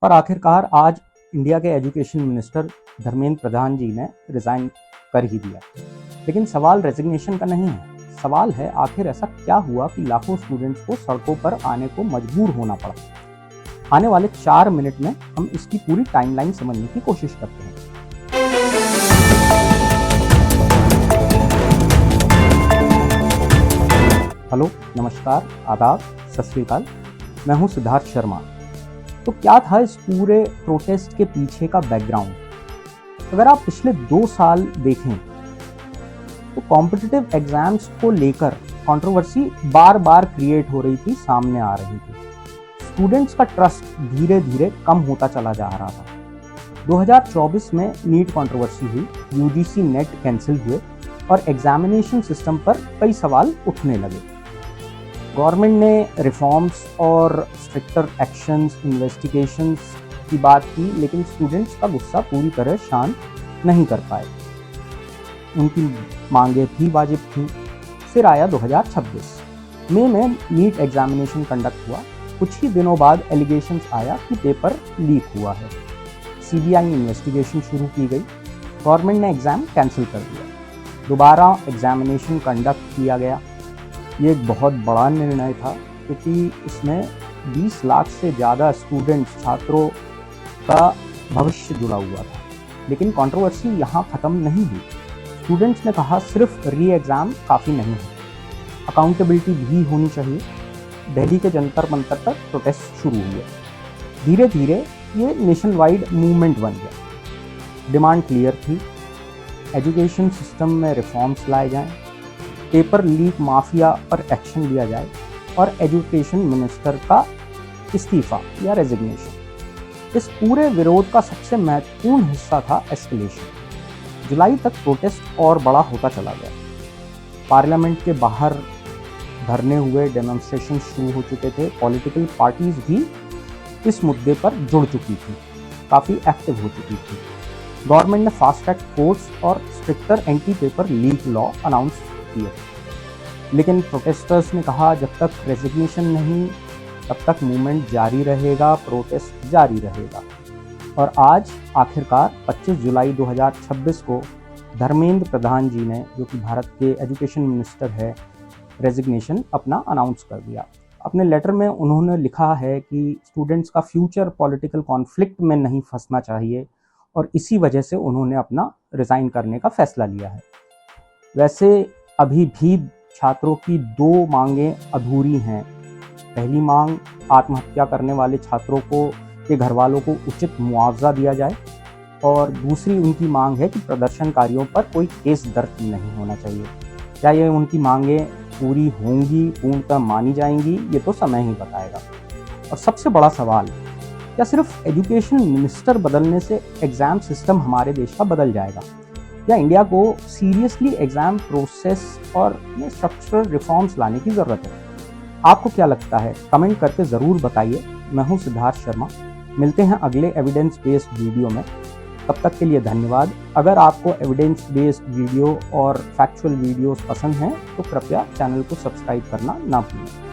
पर आखिरकार आज इंडिया के एजुकेशन मिनिस्टर धर्मेंद्र प्रधान जी ने रिज़ाइन कर ही दिया। लेकिन सवाल रेजिग्नेशन का नहीं है, सवाल है आखिर ऐसा क्या हुआ कि लाखों स्टूडेंट्स को सड़कों पर आने को मजबूर होना पड़ा। आने वाले 4 मिनट में हम इसकी पूरी टाइमलाइन समझने की कोशिश करते हैं। हेलो, नमस्कार, आदाब, सत श्री अकाल। मैं हूं सिद्धार्थ शर्मा। तो क्या था इस पूरे प्रोटेस्ट के पीछे का बैकग्राउंड? अगर आप पिछले 2 साल देखें तो कॉम्पिटिटिव एग्जाम्स को लेकर कंट्रोवर्सी बार बार क्रिएट हो रही थी, सामने आ रही थी। स्टूडेंट्स का ट्रस्ट धीरे धीरे कम होता चला जा रहा था। 2024 में नीट कंट्रोवर्सी हुई, यूजीसी नेट कैंसिल हुए और एग्जामिनेशन सिस्टम पर कई सवाल उठने लगे। गवर्नमेंट ने रिफॉर्म्स और स्ट्रिक्टर एक्शंस, इन्वेस्टिगेशंस की बात की, लेकिन स्टूडेंट्स का गुस्सा पूरी तरह शांत नहीं कर पाए। उनकी मांगे भी वाजिब थी। फिर आया 2026 मई में नीट एग्जामिनेशन कंडक्ट हुआ। कुछ ही दिनों बाद एलिगेशंस आया कि पेपर लीक हुआ है। सीबीआई इन्वेस्टिगेशन शुरू की गई। गवर्नमेंट ने एग्ज़ाम कैंसिल कर दिया। दोबारा एग्जामिनेशन कंडक्ट किया गया। ये एक बहुत बड़ा निर्णय था क्योंकि इसमें 20 लाख से ज़्यादा स्टूडेंट्स, छात्रों का भविष्य जुड़ा हुआ था। लेकिन कंट्रोवर्सी यहाँ ख़त्म नहीं हुई। स्टूडेंट्स ने कहा सिर्फ री एग्ज़ाम काफ़ी नहीं है, अकाउंटेबिलिटी भी होनी चाहिए। दिल्ली के जंतर मंतर तक प्रोटेस्ट शुरू हुए। धीरे धीरे ये नेशन वाइड मूवमेंट बन गया। डिमांड क्लियर थी, एजुकेशन सिस्टम में रिफॉर्म्स लाए जाएं, पेपर लीक माफिया पर एक्शन लिया जाए और एजुकेशन मिनिस्टर का इस्तीफा या रेजिग्नेशन। इस पूरे विरोध का सबसे महत्वपूर्ण हिस्सा था एस्केलेशन। जुलाई तक प्रोटेस्ट और बड़ा होता चला गया। पार्लियामेंट के बाहर धरने हुए, डेमोन्स्ट्रेशन शुरू हो चुके थे। पॉलिटिकल पार्टीज भी इस मुद्दे पर जुड़ चुकी थी, काफ़ी एक्टिव हो चुकी थी। गवर्नमेंट ने फास्ट ट्रैक कोर्ट्स और stricter anti paper leak law announce किए। लेकिन प्रोटेस्टर्स ने कहा जब तक रेजिग्नेशन नहीं तब तक मूवमेंट जारी रहेगा, प्रोटेस्ट जारी रहेगा। और आज आखिरकार 25 जुलाई 2026 को धर्मेंद्र प्रधान जी ने, जो कि भारत के एजुकेशन मिनिस्टर है, रेजिग्नेशन अपना अनाउंस कर दिया। अपने लेटर में उन्होंने लिखा है कि स्टूडेंट्स का फ्यूचर पॉलिटिकल कॉन्फ्लिक्ट में नहीं फंसना चाहिए और इसी वजह से उन्होंने अपना रिज़ाइन करने का फैसला लिया है। वैसे अभी भी छात्रों की 2 मांगें अधूरी हैं। पहली मांग, आत्महत्या करने वाले छात्रों को के घर वालों को उचित मुआवजा दिया जाए और दूसरी उनकी मांग है कि प्रदर्शनकारियों पर कोई केस दर्ज नहीं होना चाहिए। क्या ये उनकी मांगें पूरी होंगी, पूर्णतः मानी जाएंगी, ये तो समय ही बताएगा। और सबसे बड़ा सवाल, क्या सिर्फ एजुकेशन मिनिस्टर बदलने से एग्ज़ाम सिस्टम हमारे देश का बदल जाएगा, या इंडिया को सीरियसली एग्ज़ाम प्रोसेस और स्ट्रक्चरल रिफॉर्म्स लाने की ज़रूरत है? आपको क्या लगता है? कमेंट करके ज़रूर बताइए। मैं हूं सिद्धार्थ शर्मा। मिलते हैं अगले एविडेंस बेस्ड वीडियो में। तब तक के लिए धन्यवाद। अगर आपको एविडेंस बेस्ड वीडियो और फैक्चुअल वीडियोस पसंद हैं तो कृपया चैनल को सब्सक्राइब करना ना भूलें।